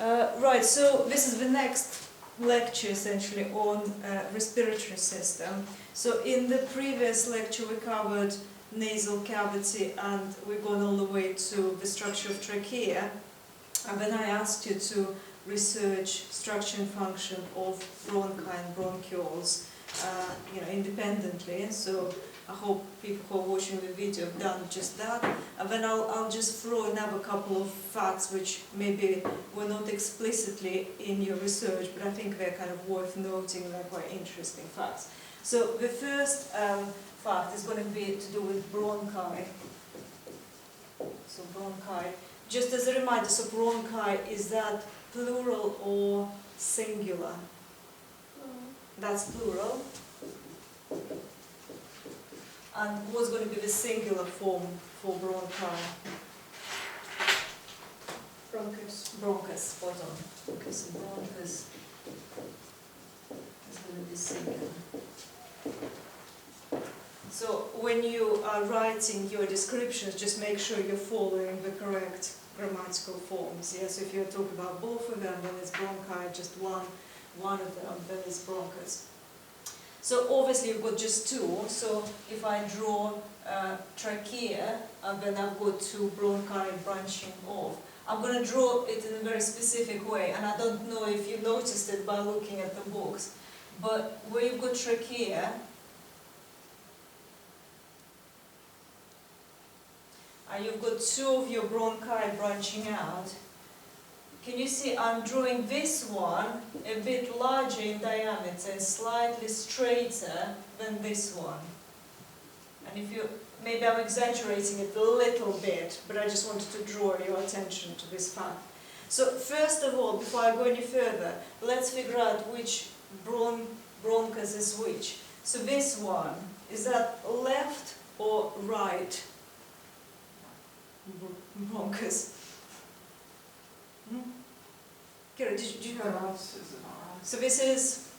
Right, so this is the next lecture essentially on respiratory system. So in the previous lecture we covered nasal cavity and we've gone all the way to the structure of trachea. And then I asked you to research structure and function of bronchi and bronchioles independently. So I hope people who are watching the video have done just that. And then I'll just throw another couple of facts which maybe were not explicitly in your research, but I think they're kind of worth noting, they're quite interesting facts. So the first fact is going to be to do with bronchi. So bronchi. Just as a reminder, so bronchi, is that plural or singular? That's plural. And what's going to be the singular form for bronchi? Bronchus. Bronchus, spot on. Okay, so bronchus is going to be singular. So when you are writing your descriptions, just make sure you're following the correct grammatical forms. Yes, if you're talking about both of them, then it's bronchi, just one of them, then it's bronchus. So obviously you've got just two, so if I draw trachea, and then I've got two bronchi branching off. I'm going to draw it in a very specific way, and I don't know if you noticed it by looking at the books, but where you've got trachea, and you've got two of your bronchi branching out. Can you see I'm drawing this one a bit larger in diameter and slightly straighter than this one? And if you, maybe I'm exaggerating it a little bit, but I just wanted to draw your attention to this fact. So first of all, before I go any further, let's figure out which bronchus is which. So this one, is that left or right bronchus? Kira, did you have right? Is it not right? So this is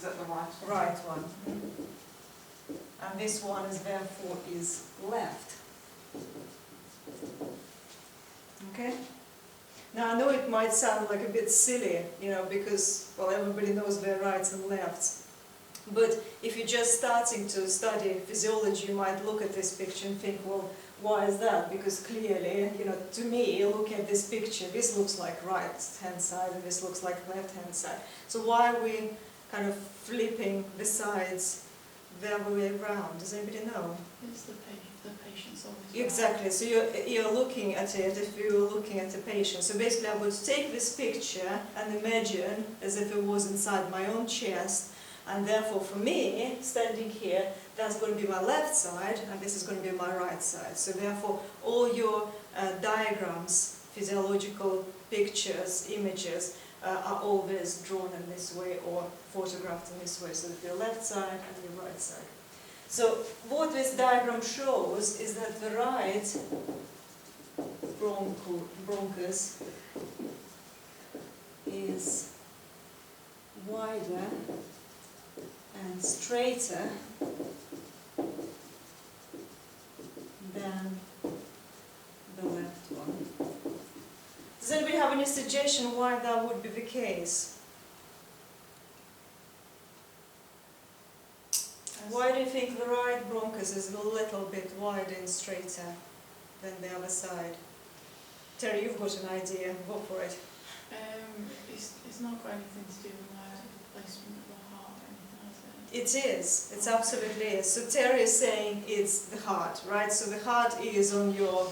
that the right one? right one. And this one is therefore is left. Okay? Now I know it might sound like a bit silly, because, well, everybody knows their rights and lefts. But if you're just starting to study physiology, you might look at this picture and think, well, why is that? Because clearly, to me, looking at this picture, this looks like right-hand side and this looks like left-hand side. So why are we kind of flipping the sides the other way around? Does anybody know? It's the patient's obviously. Exactly. So you're looking at it if you're looking at a patient. So basically I would take this picture and imagine as if it was inside my own chest, and therefore for me, standing here, that's going to be my left side and this is going to be my right side. So therefore all your diagrams, physiological pictures, images are always drawn in this way or photographed in this way. So your left side and your right side. So what this diagram shows is that the right bronchus is wider and straighter than the left one. Does anybody have any suggestion why that would be the case? Why do you think the right bronchus is a little bit wider and straighter than the other side? Terry, you've got an idea. Go for it. It's not got anything to do with the placement of the heart or anything, is It is. It absolutely is. So Terry is saying it's the heart, right? So the heart is on your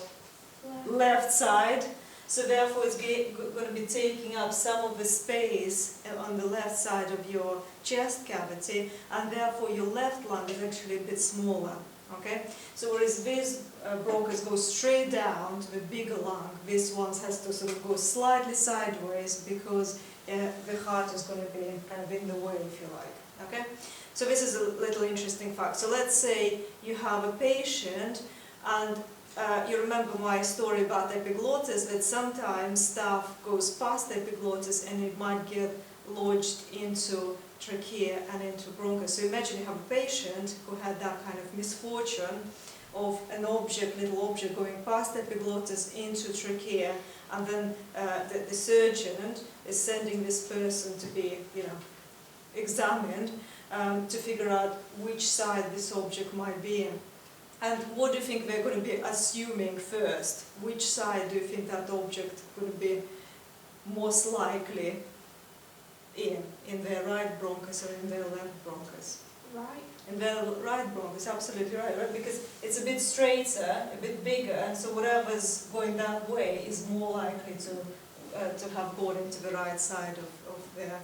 left side. So therefore it's going to be taking up some of the space on the left side of your chest cavity, and therefore your left lung is actually a bit smaller. Okay? So whereas this bronchus goes straight down to the bigger lung, this one has to sort of go slightly sideways because the heart is going to be kind of in the way, if you like. Okay? So this is a little interesting fact. So let's say you have a patient and you remember my story about epiglottis, that sometimes stuff goes past epiglottis and it might get lodged into trachea and into bronchus. So imagine you have a patient who had that kind of misfortune of an object, little object, going past epiglottis into trachea, and then the surgeon is sending this person to be, examined to figure out which side this object might be in. And what do you think we're going to be assuming first? Which side do you think that object going to be most likely in their right bronchus or in their left bronchus? Right. In their right bronchus, absolutely right? Because it's a bit straighter, a bit bigger, and so whatever's going that way is more likely to have gone into the right side of their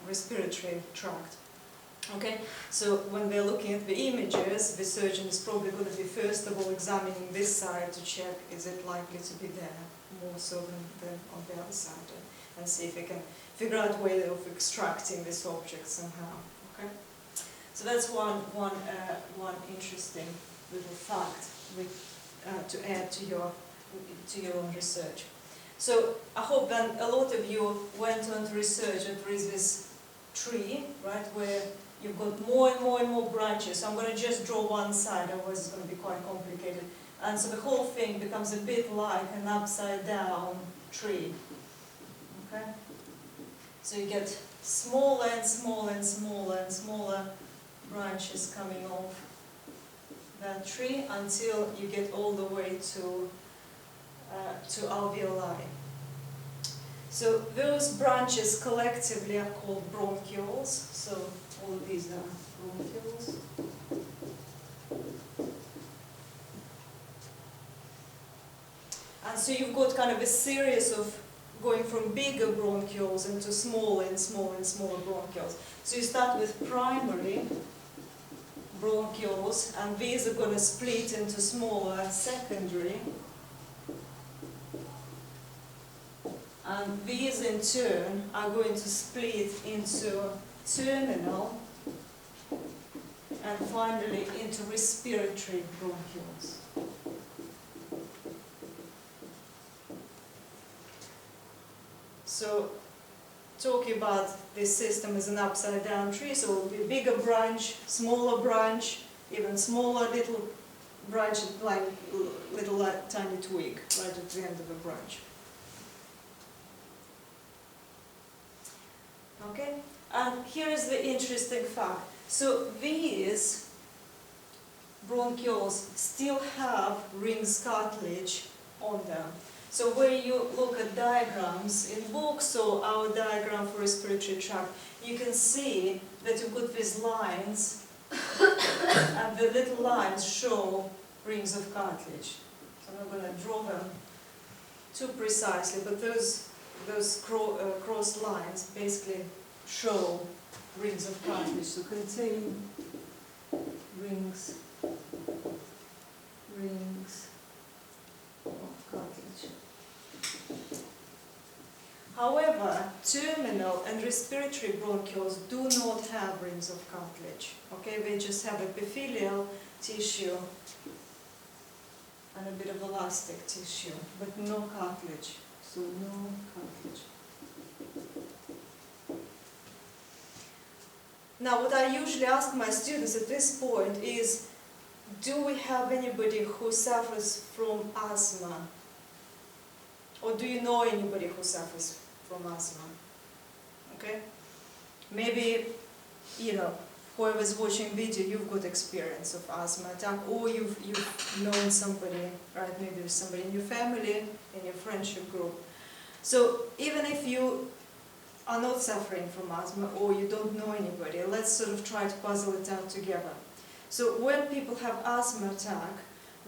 respiratory tract. Okay, so when they're looking at the images, the surgeon is probably going to be first of all examining this side to check is it likely to be there more so than on the other side, and see if they can figure out a way of extracting this object somehow. Okay, so that's one interesting little fact to add to your own research. So I hope then a lot of you went on to research, and there is this tree, right, where you've got more and more and more branches. So I'm going to just draw one side, otherwise it's going to be quite complicated. And so the whole thing becomes a bit like an upside down tree. Okay? So you get smaller and smaller and smaller and smaller branches coming off that tree until you get all the way to alveoli. So those branches collectively are called bronchioles. So all of these are bronchioles. And so you've got kind of a series of going from bigger bronchioles into smaller and smaller and smaller bronchioles. So you start with primary bronchioles, and these are going to split into smaller secondary. And these in turn are going to split into terminal and finally into respiratory bronchioles. So talking about this system as an upside down tree, so it will be a bigger branch, smaller branch, even smaller little branch, like little tiny twig right at the end of a branch. Okay, and here is the interesting fact. So these bronchioles still have rings cartilage on them. So where you look at diagrams in books or our diagram for respiratory tract, you can see that you've got these lines, and the little lines show rings of cartilage. So I'm not going to draw them too precisely, but those crossed lines basically show rings of cartilage, so contain rings of cartilage. However, terminal and respiratory bronchioles do not have rings of cartilage. Okay, they just have epithelial tissue and a bit of elastic tissue, but no cartilage. So no cartilage. Now, what I usually ask my students at this point is, do we have anybody who suffers from asthma? Or do you know anybody who suffers from asthma? Okay? Maybe, whoever's watching video, you've got experience of asthma attack, or you've known somebody, right? Maybe there's somebody in your family, in your friendship group. So even if you are not suffering from asthma, or you don't know anybody, let's sort of try to puzzle it out together. So when people have asthma attack,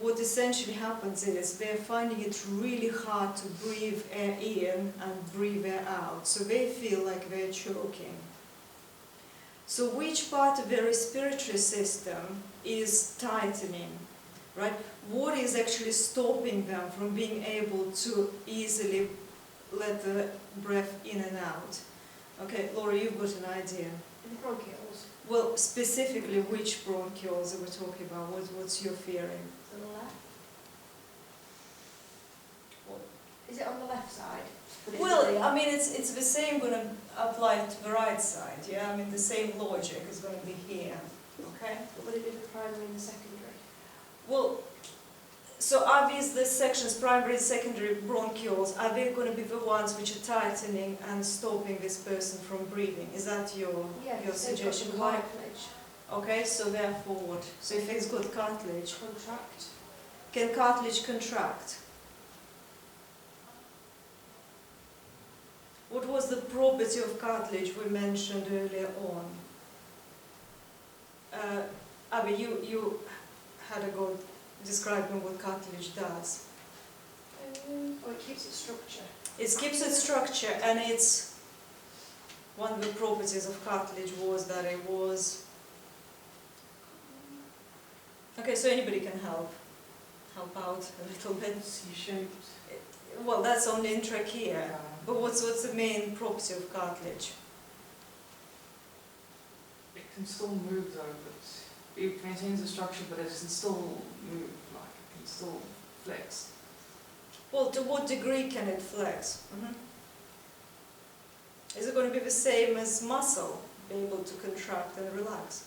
what essentially happens is they're finding it really hard to breathe air in and breathe air out. So they feel like they're choking. So which part of their respiratory system is tightening, right? What is actually stopping them from being able to easily let the breath in and out? Okay, Laura, you've got an idea. The bronchioles. Well, specifically, which bronchioles are we talking about? What's your theory? To the left. Is it on the left side? Well, I mean, it's the same going to apply to the right side, yeah? I mean, the same logic is going to be here, okay? Would it be the primary and the secondary? Well, So are these the sections, primary and secondary bronchioles, are they going to be the ones which are tightening and stopping this person from breathing? Is that your suggestion? Cartilage. Okay, so therefore what? So if it's got cartilage, Contract. can cartilage contract? What was the property of cartilage we mentioned earlier on? Abby, you had a go describing what cartilage does. It keeps its structure. It keeps its structure, and it's one of the properties of cartilage was that it was. Okay, so anybody can help out a little bit. C-shaped. Well, that's only in trachea. But what's the main property of cartilage? It can still move though, but it maintains the structure, but it can still move, like it can still flex. Well, to what degree can it flex? Is it going to be the same as muscle, be able to contract and relax?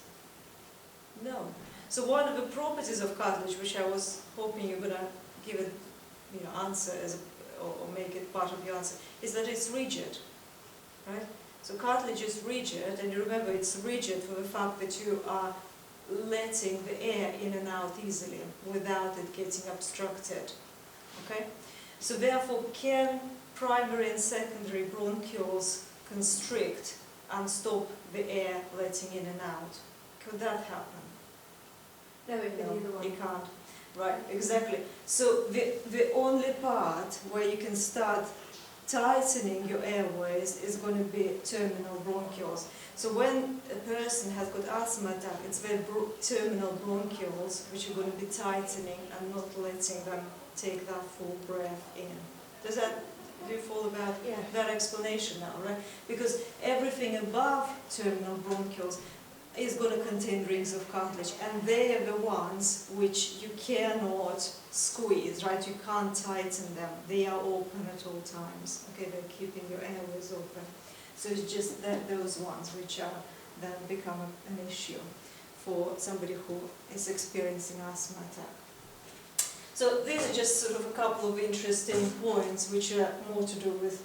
No. So one of the properties of cartilage, which I was hoping you're going to give it, answer or make it part of your answer, is that it's rigid, right? So cartilage is rigid, and you remember it's rigid for the fact that you are letting the air in and out easily without it getting obstructed, okay? So therefore, can primary and secondary bronchioles constrict and stop the air letting in and out? Could that happen? No, it can either one. You can't. Right, exactly. So the only part where you can start tightening your airways is going to be terminal bronchioles. So when a person has got asthma attack, it's their terminal bronchioles which are going to be tightening and not letting them take that full breath in. Do you follow that explanation now, right? Because everything above terminal bronchioles is going to contain rings of cartilage, and they are the ones which you cannot squeeze, right? You can't tighten them. They are open at all times. Okay, they're keeping your airways open. So it's just those ones which are then become an issue for somebody who is experiencing asthma attack. So these are just sort of a couple of interesting points which are more to do with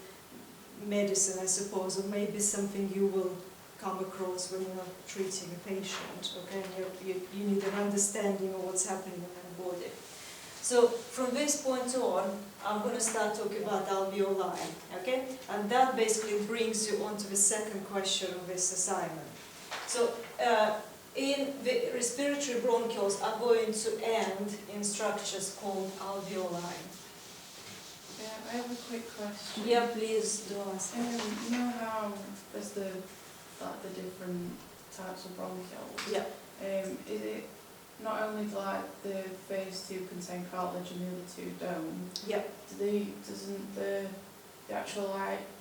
medicine, I suppose, or maybe something you will come across when you're treating a patient, okay? You need an understanding of what's happening in the body. So from this point on, I'm going to start talking about alveoli, okay? And that basically brings you on to the second question of this assignment. So in the respiratory bronchioles are going to end in structures called alveoli. Yeah, I have a quick question. Yeah, please do ask. You know how there's the different types of bronchioles? Yeah. Is it not only like the phase 2 contain cartilage and the other two don't? Yeah. Doesn't the actual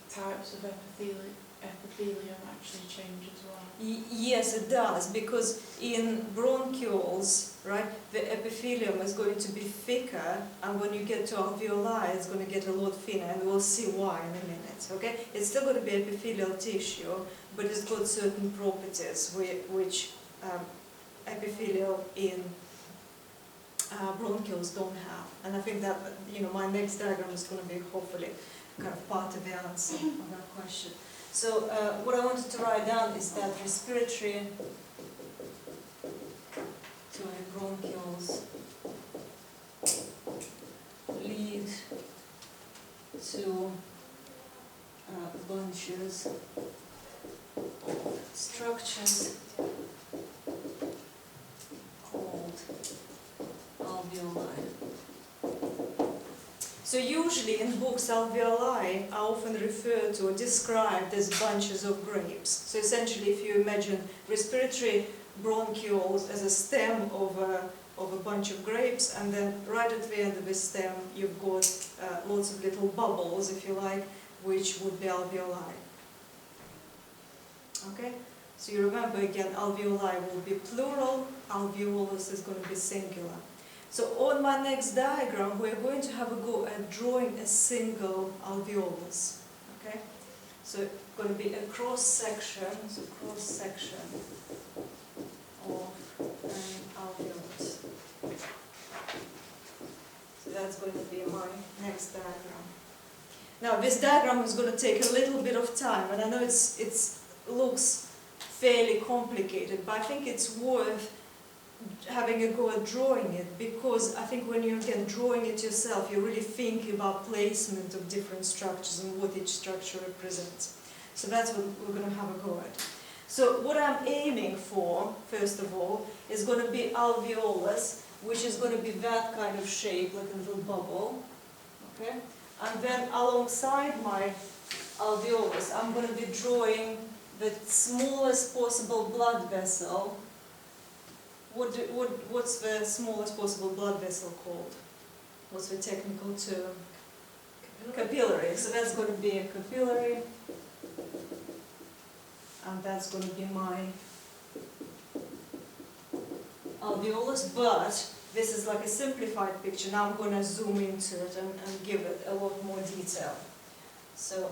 types of epithelium actually change as well? Yes, it does, because in bronchioles, right, the epithelium is going to be thicker, and when you get to alveoli, it's going to get a lot thinner, and we'll see why in a minute, okay? It's still going to be epithelial tissue, but it's got certain properties which epithelial in bronchioles don't have. And I think that, my next diagram is going to be hopefully kind of part of the answer of that question. So what I wanted to write down is that respiratory bronchioles lead to bunches of structures called alveoli. So usually in books, alveoli are often referred to or described as bunches of grapes. So essentially, if you imagine respiratory bronchioles as a stem of a bunch of grapes, and then right at the end of the stem, you've got lots of little bubbles, if you like, which would be alveoli. Okay? So you remember again, alveoli will be plural, alveolus is going to be singular. So on my next diagram, we're going to have a go at drawing a single alveolus. Okay? So it's going to be a cross-section, of an alveolus. that's going to be my next diagram. Now this diagram is going to take a little bit of time, and I know it looks fairly complicated, but I think it's worth having a go at drawing it, because I think when you're again drawing it yourself, you really think about placement of different structures and what each structure represents. So that's what we're going to have a go at. So what I'm aiming for, first of all, is going to be alveolus, which is going to be that kind of shape, like a little bubble. Okay? And then alongside my alveolus, I'm going to be drawing the smallest possible blood vessel. What's the smallest possible blood vessel called? What's the technical term? Capillary. So that's going to be a capillary. And that's going to be my alveolus, but this is like a simplified picture. Now I'm going to zoom into it and give it a lot more detail. So,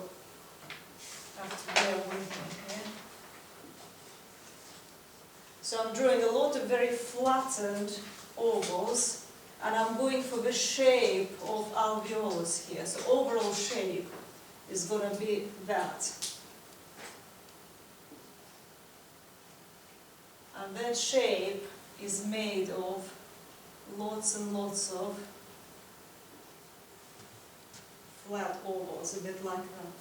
I have to bear with me here. So I'm drawing a lot of very flattened ovals, and I'm going for the shape of alveolus here. So overall shape is going to be that. And that shape is made of lots and lots of flat ovals, a bit like that.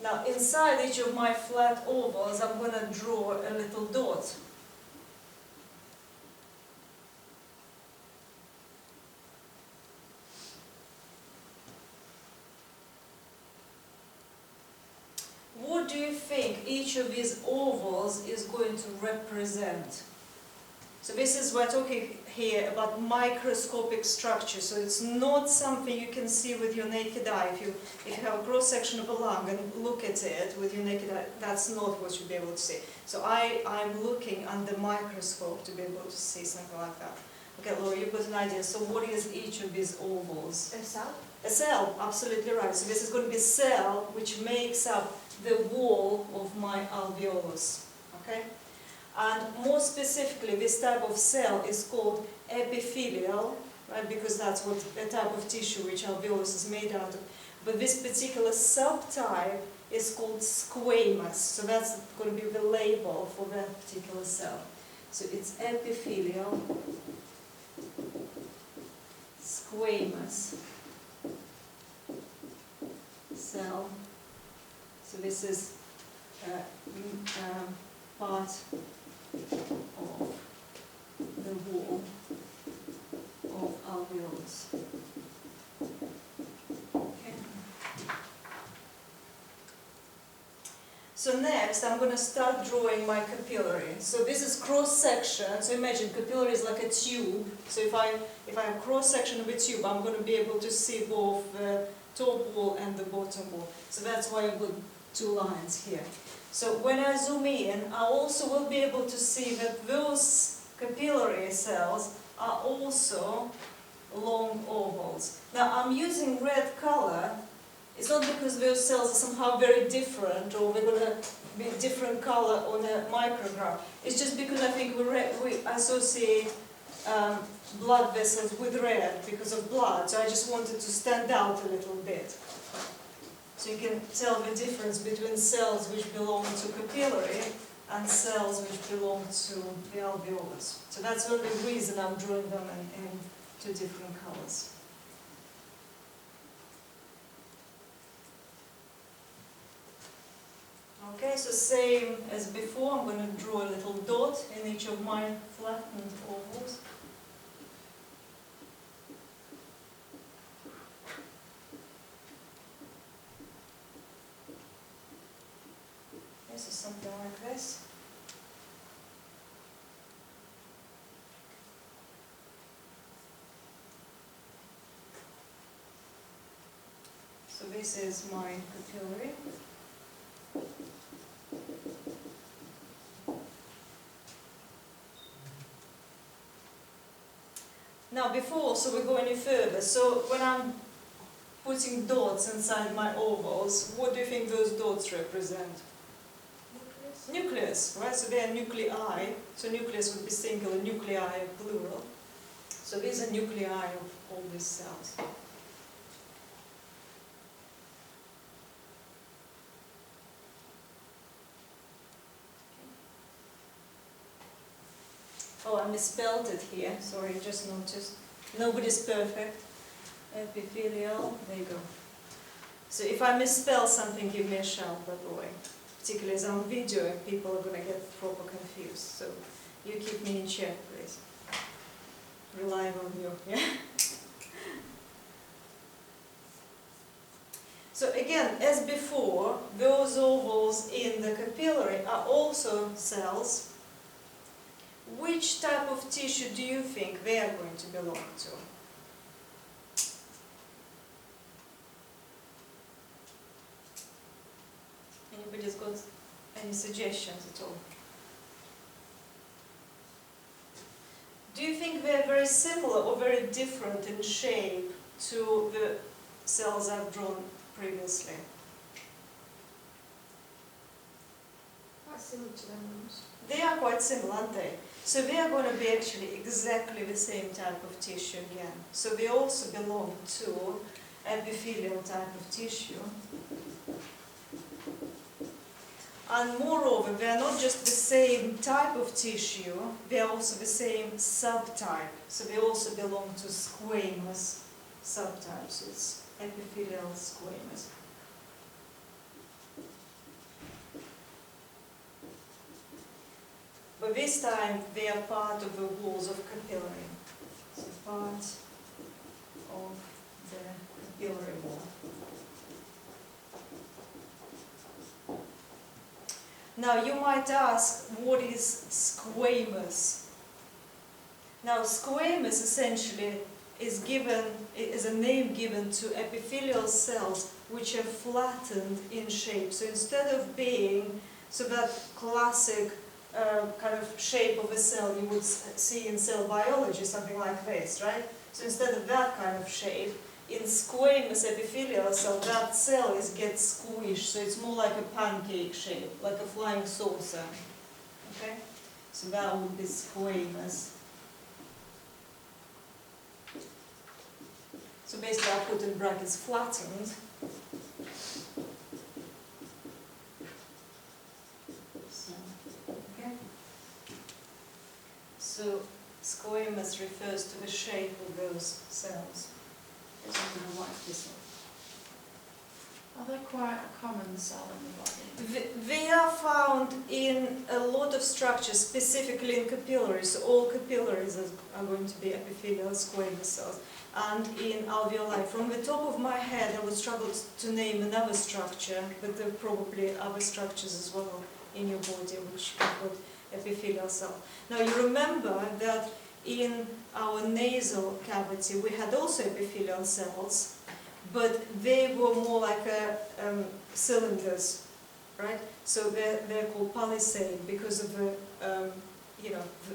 Now, inside each of my flat ovals, I'm going to draw a little dot. What do you think each of these ovals is going to represent? So this is, we're talking here about microscopic structure, so it's not something you can see with your naked eye. If you have a cross-section of a lung and look at it with your naked eye, that's not what you'll be able to see. So I'm looking under the microscope to be able to see something like that. Okay, Laura, you've got an idea. So what is each of these ovals? A cell? A cell, absolutely right. So this is going to be a cell which makes up the wall of my alveolus. Okay? And more specifically, this type of cell is called epithelial, right? Because that's what the type of tissue which alveolus is made out of. But this particular subtype is called squamous. So that's going to be the label for that particular cell. So it's epithelial, squamous cell. So this is part of the wall of alveolus. Okay. So next I'm going to start drawing my capillary. So this is cross-section. So imagine capillary is like a tube. So if I have cross-section of a tube, I'm going to be able to see both the top wall and the bottom wall. So that's why I've got two lines here. So when I zoom in, I also will be able to see that those capillary cells are also long ovals. Now I'm using red color. It's not because those cells are somehow very different or they're going to be different color on a micrograph. It's just because I think we associate blood vessels with red because of blood. So I just wanted to stand out a little bit. So you can tell the difference between cells which belong to capillary and cells which belong to the alveolus. So that's the only reason I'm drawing them in two different colors. Okay, so same as before, I'm going to draw a little dot in each of my flattened ovals. This is something like this. So this is my capillary. Now before, so we go any further, so when I'm putting dots inside my ovals, what do you think those dots represent? Nucleus? Nucleus, right? So they are nuclei. So nucleus would be singular, nuclei plural. So these are nuclei of all these cells. Oh, I misspelled it here. Sorry, just noticed. Nobody's perfect. Epithelial, there you go. So if I misspell something, give me a shout, by the way. Particularly as I'm videoing, people are going to get proper confused. So you keep me in check, please. Relying on you, yeah? So again, as before, those ovals in the capillary are also cells. Which type of tissue do you think they are going to belong to? Anybody's got any suggestions at all? Do you think they're very similar or very different in shape to the cells I've drawn previously? Quite similar to them ones. They are quite similar, aren't they? So they are going to be actually exactly the same type of tissue again. So they also belong to epithelial type of tissue. And moreover, they are not just the same type of tissue, they are also the same subtype. So they also belong to squamous subtypes. It's epithelial squamous. But this time they are part of the walls of capillary. So part of the capillary wall. Now you might ask, what is squamous? Now squamous essentially is a name given to epithelial cells which are flattened in shape. So instead of being that classic kind of shape of a cell you would see in cell biology, something like this, right? So instead of that kind of shape, in squamous epithelial cell, that cell gets squished, so it's more like a pancake shape, like a flying saucer. Okay? So that would be squamous. So basically I put in brackets flattened. So squamous refers to the shape of those cells. I'm going to wipe this off. Are they quite a common cell in the body? They are found in a lot of structures, specifically in capillaries. So all capillaries are going to be epithelial squamous cells. And in alveoli. From the top of my head, I would struggle to name another structure, but there are probably other structures as well in your body which include epithelial cell. Now you remember that in our nasal cavity we had also epithelial cells, but they were more like cylinders, right? So they're called palisade because of the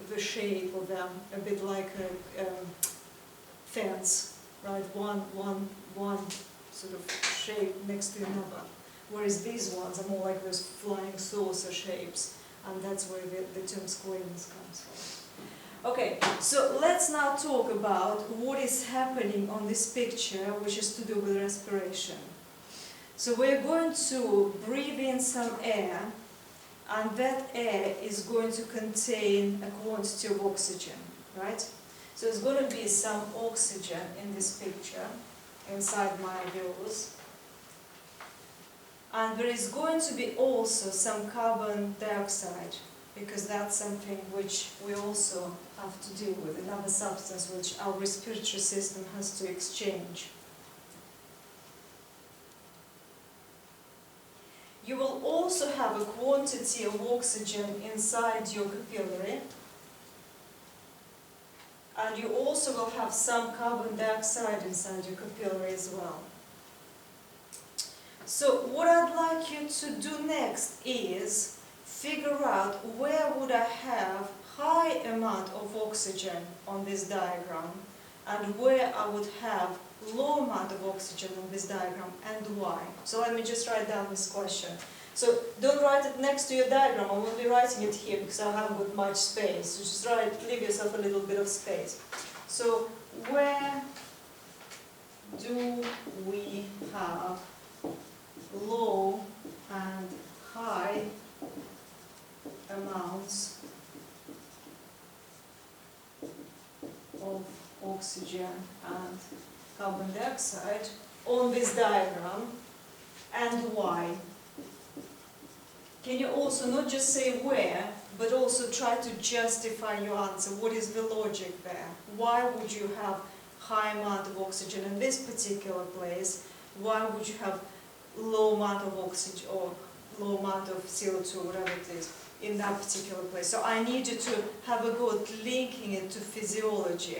the shape of them, a bit like a fence, right? One sort of shape next to another. Whereas these ones are more like those flying saucer shapes. And that's where the term squamous comes from. Okay, so let's now talk about what is happening on this picture, which is to do with respiration. So we're going to breathe in some air, and that air is going to contain a quantity of oxygen, right? So there's going to be some oxygen in this picture, inside my alveolus. And there is going to be also some carbon dioxide, because that's something which we also have to deal with, another substance which our respiratory system has to exchange. You will also have a quantity of oxygen inside your capillary, and you also will have some carbon dioxide inside your capillary as well. So what I'd like you to do next is figure out where would I have high amount of oxygen on this diagram and where I would have low amount of oxygen on this diagram and why. So let me just write down this question. So don't write it next to your diagram. I won't be writing it here because I haven't got much space. So just leave yourself a little bit of space. So where do we have low and high amounts of oxygen and carbon dioxide on this diagram, and why? Can you also not just say where, but also try to justify your answer? What is the logic there? Why would you have high amount of oxygen in this particular place? Why would you have low amount of oxygen or low amount of CO2, whatever it is, in that particular place? So I need you to have a go at linking it to physiology,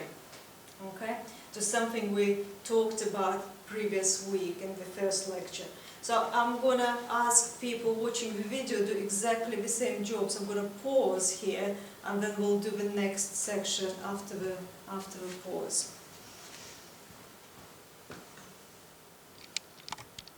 okay? To something we talked about previous week in the first lecture. So I'm going to ask people watching the video do exactly the same job. So I'm going to pause here and then we'll do the next section after the pause.